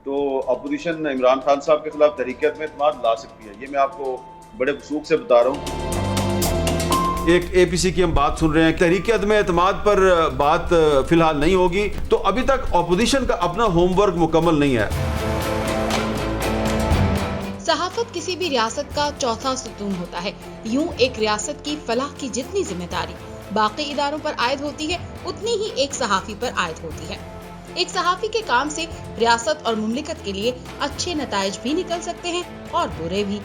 تو اپوزیشن عمران خان صاحب کے خلاف تحریک عدم اعتماد لا سکتی ہے. یہ میں آپ کو بڑے وثوق سے بتا رہا ہوں. ایک اے پی سی کی ہم بات سن رہے ہیں, تحریک عدم اعتماد پر بات فی الحال نہیں ہوگی, تو ابھی تک اپوزیشن کا اپنا ہوم ورک مکمل نہیں ہے. صحافت کسی بھی ریاست کا چوتھا ستون ہوتا ہے. یوں ایک ریاست کی فلاح کی جتنی ذمہ داری باقی اداروں پر عائد ہوتی ہے, اتنی ہی ایک صحافی پر عائد ہوتی ہے. ایک صحافی کے کام سے ریاست اور مملکت کے لیے اچھے نتائج بھی نکل سکتے ہیں اور برے بھی.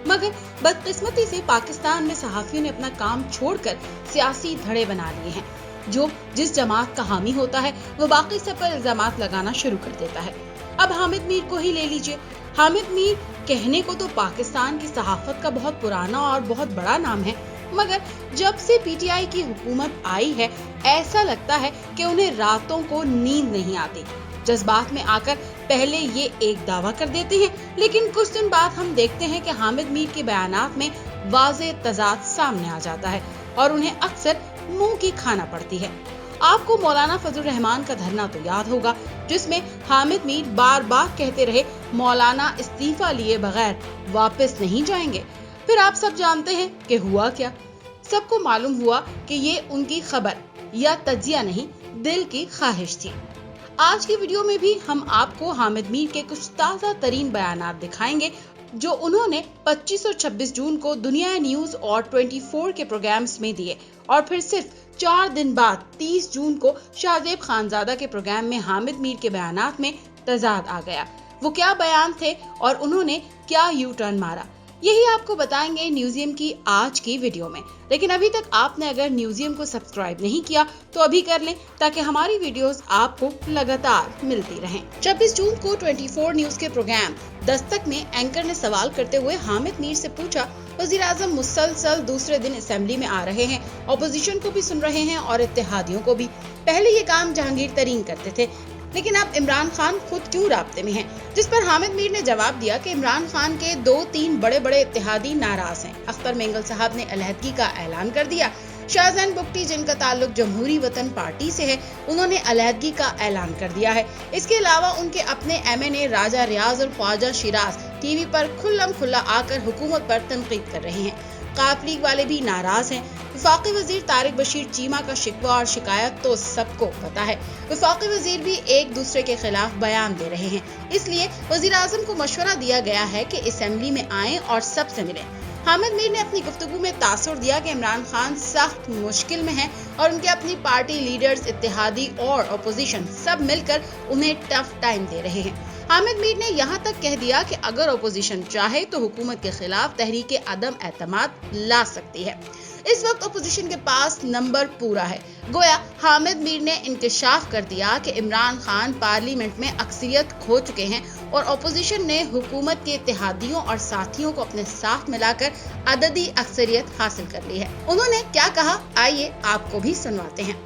مگر بدقسمتی سے پاکستان میں صحافیوں نے اپنا کام چھوڑ کر سیاسی دھڑے بنا لیے ہیں. جو جس جماعت کا حامی ہوتا ہے وہ باقی سب پر الزامات لگانا شروع کر دیتا ہے. اب حامد میر کو ہی لے لیجئے. حامد میر کہنے کو تو پاکستان کی صحافت کا بہت پرانا اور بہت بڑا نام ہے, مگر جب سے پی ٹی آئی کی حکومت آئی ہے ایسا لگتا ہے کہ انہیں راتوں کو نیند نہیں آتی. جذبات میں آ کر پہلے یہ ایک دعویٰ کر دیتے ہیں, لیکن کچھ دن بعد ہم دیکھتے ہیں کہ حامد میر کے بیانات میں واضح تضاد سامنے آ جاتا ہے اور انہیں اکثر منہ کی کھانا پڑتی ہے. آپ کو مولانا فضل الرحمان کا دھرنا تو یاد ہوگا, جس میں حامد میر بار بار کہتے رہے مولانا استعفیٰ لیے بغیر واپس نہیں جائیں گے. پھر آپ سب جانتے ہیں کہ ہوا کیا. سب کو معلوم ہوا کہ یہ ان کی خبر یا تجزیہ نہیں, دل کی خواہش تھی. آج کی ویڈیو میں بھی ہم آپ کو حامد میر کے کچھ تازہ ترین بیانات دکھائیں گے جو انہوں نے 25 اور 26 جون کو دنیا نیوز اور 24 کے پروگرامز میں دیے, اور پھر صرف 4 دن بعد 30 جون کو شاہزیب خانزادہ کے پروگرام میں حامد میر کے بیانات میں تضاد آ گیا. وہ کیا بیان تھے اور انہوں نے کیا یو ٹرن مارا, یہی آپ کو بتائیں گے نیوزیم کی آج کی ویڈیو میں. لیکن ابھی تک آپ نے اگر نیوزیم کو سبسکرائب نہیں کیا تو ابھی کر لیں تاکہ ہماری ویڈیوز آپ کو لگاتار ملتی رہیں. 26 جون کو 24 نیوز کے پروگرام دستک میں اینکر نے سوال کرتے ہوئے حامد میر سے پوچھا, وزیر اعظم مسلسل دوسرے دن اسمبلی میں آ رہے ہیں, اپوزیشن کو بھی سن رہے ہیں اور اتحادیوں کو بھی. پہلے یہ کام جہانگیر ترین کرتے تھے, لیکن اب عمران خان خود کیوں رابطے میں ہیں؟ جس پر حامد میر نے جواب دیا کہ عمران خان کے 2-3 بڑے بڑے اتحادی ناراض ہیں. اختر مینگل صاحب نے علیحدگی کا اعلان کر دیا. شاہزین بگٹی جن کا تعلق جمہوری وطن پارٹی سے ہے, انہوں نے علیحدگی کا اعلان کر دیا ہے. اس کے علاوہ ان کے اپنے ایم این اے راجہ ریاض اور خواجہ شیراز ٹی وی پر کھلم کھلا آ کر حکومت پر تنقید کر رہے ہیں. قاف لیگ والے بھی ناراض ہیں. وفاقی وزیر طارق بشیر چیمہ کا شکوہ اور شکایت تو سب کو پتا ہے. وفاقی وزیر بھی ایک دوسرے کے خلاف بیان دے رہے ہیں. اس لیے وزیر اعظم کو مشورہ دیا گیا ہے کہ اسمبلی میں آئیں اور سب سے ملیں. حامد میر نے اپنی گفتگو میں تاثر دیا کہ عمران خان سخت مشکل میں ہیں اور ان کے اپنی پارٹی لیڈرز, اتحادی اور اپوزیشن سب مل کر انہیں ٹف ٹائم دے رہے ہیں. حامد میر نے یہاں تک کہہ دیا کہ اگر اپوزیشن چاہے تو حکومت کے خلاف تحریک عدم اعتماد لا سکتی ہے. اس وقت اپوزیشن کے پاس نمبر پورا ہے. گویا حامد میر نے انکشاف کر دیا کہ عمران خان پارلیمنٹ میں اکثریت کھو چکے ہیں اور اپوزیشن نے حکومت کے اتحادیوں اور ساتھیوں کو اپنے ساتھ ملا کر عددی اکثریت حاصل کر لی ہے. انہوں نے کیا کہا, آئیے آپ کو بھی سنواتے ہیں.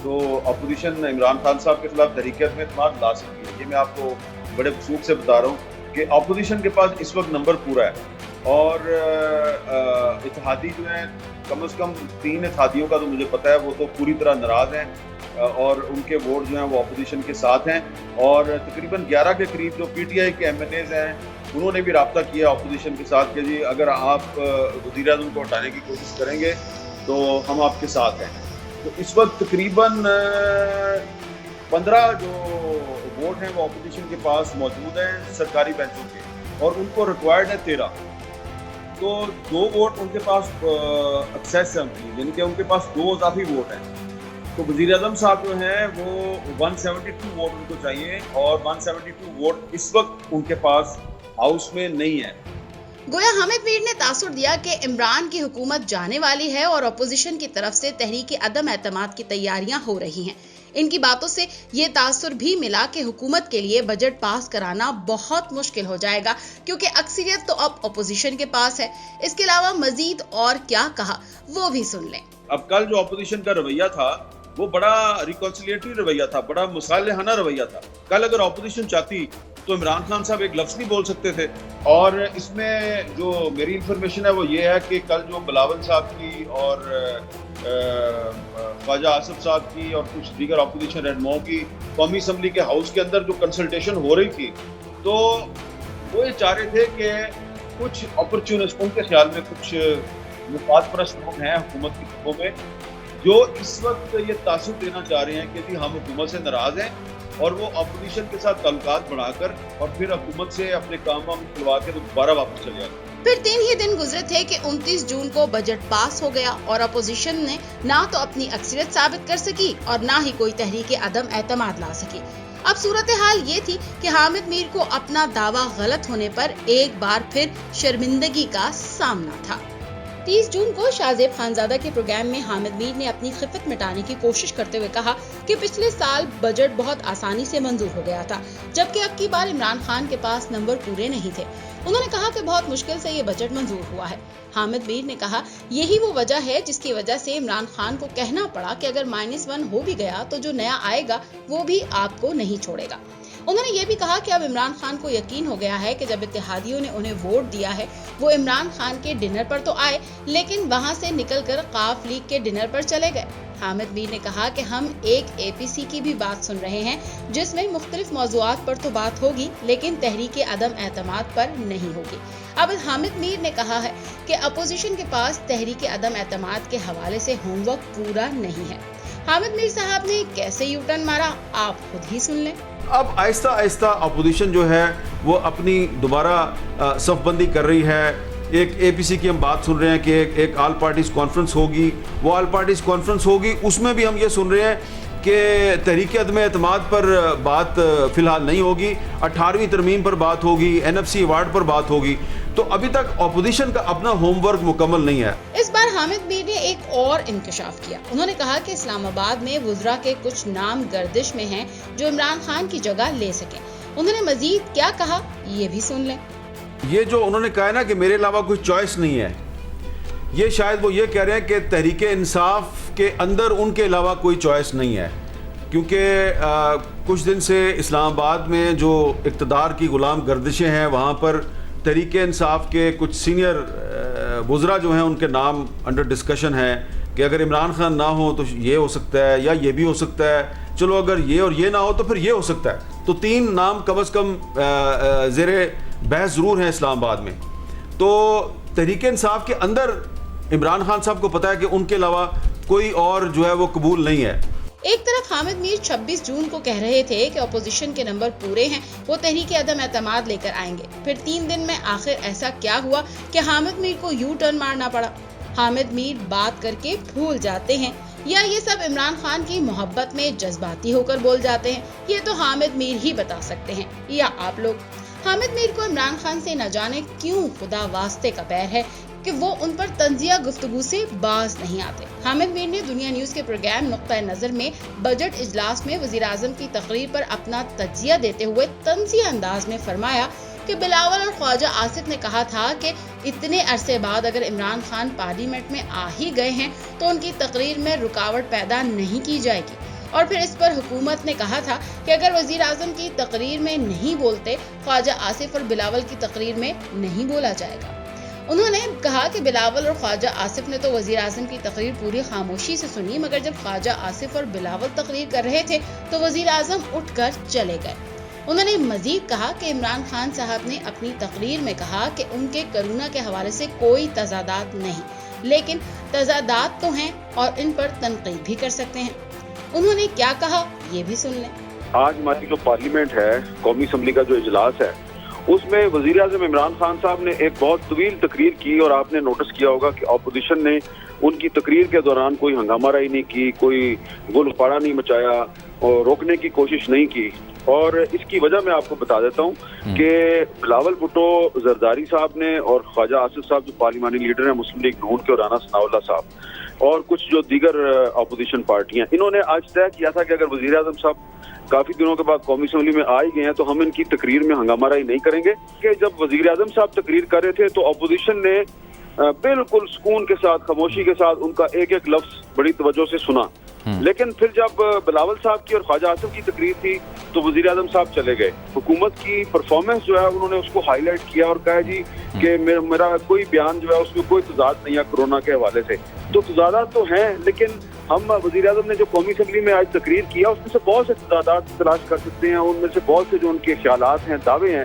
تو اپوزیشن عمران خان صاحب کے خلاف تحریک عدم اعتماد لا سکتی ہے. یہ میں آپ کو بڑے وثوق سے بتا رہا ہوں کہ اپوزیشن کے پاس اس وقت نمبر پورا ہے, اور اتحادی جو ہیں کم از کم 3 اتحادیوں کا تو مجھے پتا ہے وہ تو پوری طرح ناراض ہیں, اور ان کے ووٹ جو ہیں وہ اپوزیشن کے ساتھ ہیں. اور تقریباً 11 کے قریب جو پی ٹی آئی کے ایم این ایز ہیں انہوں نے بھی رابطہ کیا اپوزیشن کے ساتھ کہ جی اگر آپ وزیر اعظم کو ہٹانے کی کوشش کریں گے تو ہم آپ کے ساتھ ہیں. تو اس وقت تقریباً 15 جو ووٹ ہیں وہ اپوزیشن کے پاس موجود ہیں سرکاری بینچوں کے, اور ان کو ریکوائرڈ ہے 13. تو 2 ووٹ ان کے پاس ایکسیس ہے ان کی, یعنی کہ ان کے پاس 2 اضافی ووٹ ہیں. تو وزیر اعظم صاحب جو ہیں وہ 172 ووٹ ان کو چاہیے, اور 172 ووٹ اس وقت ان کے پاس ہاؤس میں نہیں ہے. گویا حامد میر نے تاثر دیا کہ عمران کی حکومت جانے والی ہے اور اپوزیشن کی طرف سے تحریک عدم اعتماد کی تیاریاں ہو رہی ہیں. ان کی باتوں سے یہ تاثر بھی ملا کہ حکومت کے لیے بجٹ پاس کرانا بہت مشکل ہو جائے گا, کیونکہ اکثریت تو اب اپوزیشن کے پاس ہے. اس کے علاوہ مزید اور کیا کہا وہ بھی سن لیں. اب کل جو اپوزیشن کا رویہ تھا وہ بڑا ریکنسیلیٹری رویہ تھا, بڑا مصالحانہ رویہ تھا. کل اگر اپوزیشن چاہتی تو عمران خان صاحب ایک لفظ نہیں بول سکتے تھے. اور اس میں جو میری انفارمیشن ہے وہ یہ ہے کہ کل جو بلاول صاحب کی اور خواجہ آصف صاحب کی اور کچھ دیگر اپوزیشن رہنماؤں کی قومی اسمبلی کے ہاؤس کے اندر جو کنسلٹیشن ہو رہی تھی تو وہ یہ چاہ رہے تھے کہ کچھ اپرچونسٹوں کے خیال میں کچھ مفاد پرست لوگ ہیں حکومت کی حقوق میں جو اس وقت یہ تاثر دینا چاہ رہے ہیں کہ جی ہم حکومت سے ناراض ہیں اور وہ اپوزیشن کے ساتھ تعلقات بڑھا کر اور پھر حکومت سے اپنے کام کھلوا کے دوبارہ واپس چلے جاتے ہیں۔ پھر 3 ہی دن گزرے تھے کہ 29 جون کو بجٹ پاس ہو گیا اور اپوزیشن نے نہ تو اپنی اکثریت ثابت کر سکی اور نہ ہی کوئی تحریک عدم اعتماد لا سکی۔ اب صورتحال یہ تھی کہ حامد میر کو اپنا دعویٰ غلط ہونے پر ایک بار پھر شرمندگی کا سامنا تھا۔ 30 جون کو شاہ زیب خانزادہ کے پروگرام میں حامد میر نے اپنی خفت مٹانے کی کوشش کرتے ہوئے کہا کہ پچھلے سال بجٹ بہت آسانی سے منظور ہو گیا تھا جبکہ اب کی بار عمران خان کے پاس نمبر پورے نہیں تھے۔ انہوں نے کہا کہ بہت مشکل سے یہ بجٹ منظور ہوا ہے۔ حامد میر نے کہا یہی وہ وجہ ہے جس کی وجہ سے عمران خان کو کہنا پڑا کہ اگر -1 ہو بھی گیا تو جو نیا آئے گا وہ بھی آپ کو نہیں چھوڑے گا۔ انہوں نے یہ بھی کہا کہ اب عمران خان کو یقین ہو گیا ہے کہ جب اتحادیوں نے انہیں ووٹ دیا ہے وہ عمران خان کے ڈنر پر تو آئے لیکن وہاں سے نکل کر قاف لیگ کے ڈنر پر چلے گئے۔ حامد میر نے کہا کہ ہم ایک APC کی بھی بات سن رہے ہیں جس میں مختلف موضوعات پر تو بات ہوگی لیکن تحریک عدم اعتماد پر نہیں ہوگی۔ اب حامد میر نے کہا ہے کہ اپوزیشن کے پاس تحریک عدم اعتماد کے حوالے سے ہوم ورک پورا نہیں ہے۔ حامد میر صاحب نے کیسے یو ٹرن مارا آپ خود ہی سن لیں۔ اب آہستہ آہستہ اپوزیشن جو ہے وہ اپنی دوبارہ صف بندی کر رہی ہے۔ ایک APC کی ہم بات سن رہے ہیں کہ ایک آل پارٹیز کانفرنس ہوگی، وہ آل پارٹیز کانفرنس ہوگی، اس میں بھی ہم یہ سن رہے ہیں کہ تحریک عدم اعتماد پر بات فی الحال نہیں ہوگی، 18ویں ترمیم پر بات ہوگی، NFC ایوارڈ پر بات ہوگی۔ تو ابھی تک اپوزیشن کا اپنا ہوم ورک مکمل نہیں ہے۔ اس بار حامد میر نے ایک اور انکشاف کیا۔ انہوں نے کہا کہ اسلام آباد میں وزراء کے کچھ نام گردش میں ہیں جو عمران خان کی جگہ لے سکیں۔ انہوں نے مزید کیا کہا یہ بھی سن لیں۔ یہ جو انہوں نے کہا ہے نا کہ میرے علاوہ کوئی چوائس نہیں ہے، یہ شاید وہ یہ کہہ رہے ہیں کہ تحریک انصاف کے اندر ان کے علاوہ کوئی چوائس نہیں ہے، کیونکہ کچھ دن سے اسلام آباد میں جو اقتدار کی غلام گردشیں ہیں وہاں پر تحریک انصاف کے کچھ سینئر وزراء جو ہیں ان کے نام انڈر ڈسکشن ہے کہ اگر عمران خان نہ ہو تو یہ ہو سکتا ہے یا یہ بھی ہو سکتا ہے، چلو اگر یہ اور یہ نہ ہو تو پھر یہ ہو سکتا ہے۔ تو 3 نام کم از کم زیر بحث ضرور ہیں اسلام آباد میں۔ تو تحریک انصاف کے اندر عمران خان صاحب کو پتا ہے کہ ان کے علاوہ کوئی اور جو ہے وہ قبول نہیں ہے۔ ایک طرف حامد میر 26 جون کو کہہ رہے تھے کہ اپوزیشن کے نمبر پورے ہیں، وہ تحریک عدم اعتماد لے کر آئیں گے، پھر 3 دن میں آخر ایسا کیا ہوا کہ حامد میر کو یو ٹرن مارنا پڑا؟ حامد میر بات کر کے بھول جاتے ہیں یا یہ سب عمران خان کی محبت میں جذباتی ہو کر بول جاتے ہیں؟ یہ تو حامد میر ہی بتا سکتے ہیں یا آپ لوگ۔ حامد میر کو عمران خان سے نہ جانے کیوں خدا واسطے کا بیر ہے کہ وہ ان پر طنزیہ گفتگو سے باز نہیں آتے۔ حامد میر نے دنیا نیوز کے پروگرام نقطہ نظر میں بجٹ اجلاس میں وزیر اعظم کی تقریر پر اپنا تجزیہ دیتے ہوئے طنزیہ انداز میں فرمایا کہ بلاول اور خواجہ آصف نے کہا تھا کہ اتنے عرصے بعد اگر عمران خان پارلیمنٹ میں آ ہی گئے ہیں تو ان کی تقریر میں رکاوٹ پیدا نہیں کی جائے گی، اور پھر اس پر حکومت نے کہا تھا کہ اگر وزیر اعظم کی تقریر میں نہیں بولتے خواجہ آصف اور بلاول کی تقریر میں نہیں بولا جائے گا۔ انہوں نے کہا کہ بلاول اور خواجہ آصف نے تو وزیر اعظم کی تقریر پوری خاموشی سے سنی، مگر جب خواجہ آصف اور بلاول تقریر کر رہے تھے تو وزیر اعظم اٹھ کر چلے گئے۔ انہوں نے مزید کہا کہ عمران خان صاحب نے اپنی تقریر میں کہا کہ ان کے کرونا کے حوالے سے کوئی تضادات نہیں، لیکن تضادات تو ہیں اور ان پر تنقید بھی کر سکتے ہیں۔ انہوں نے کیا کہا یہ بھی سن لیں۔ آج ہماری جو پارلیمنٹ ہے، قومی اسمبلی کا جو اجلاس ہے، اس میں وزیر اعظم عمران خان صاحب نے ایک بہت طویل تقریر کی، اور آپ نے نوٹس کیا ہوگا کہ اپوزیشن نے ان کی تقریر کے دوران کوئی ہنگامہ رائی نہیں کی، کوئی گل پاڑا نہیں مچایا اور روکنے کی کوشش نہیں کی۔ اور اس کی وجہ میں آپ کو بتا دیتا ہوں کہ بلاول بھٹو زرداری صاحب نے اور خواجہ آصف صاحب جو پارلیمانی لیڈر ہیں مسلم لیگ نون کے، اور رانا ثناء اللہ صاحب اور کچھ جو دیگر اپوزیشن پارٹیاں، انہوں نے آج طے کیا تھا کہ اگر وزیر اعظم صاحب کافی دنوں کے بعد قومی اسمبلی میں آ ہی گئے ہیں تو ہم ان کی تقریر میں ہنگامہ رائی نہیں کریں گے۔ کہ جب وزیر اعظم صاحب تقریر کر رہے تھے تو اپوزیشن نے بالکل سکون کے ساتھ، خاموشی کے ساتھ ان کا ایک ایک لفظ بڑی توجہ سے سنا، لیکن پھر جب بلاول صاحب کی اور خواجہ آصف کی تقریر تھی تو وزیر اعظم صاحب چلے گئے۔ حکومت کی پرفارمنس جو ہے انہوں نے اس کو ہائی لائٹ کیا اور کہا جی کہ میرا کوئی بیان جو ہے اس میں کوئی تضاد نہیں ہے کرونا کے حوالے سے۔ تو تضادات تو ہیں، لیکن ہم وزیر اعظم نے جو قومی اسمبلی میں آج تقریر کیا اس میں سے بہت سے تضادات تلاش کر سکتے ہیں، ان میں سے بہت سے جو ان کے خیالات ہیں، دعوے ہیں،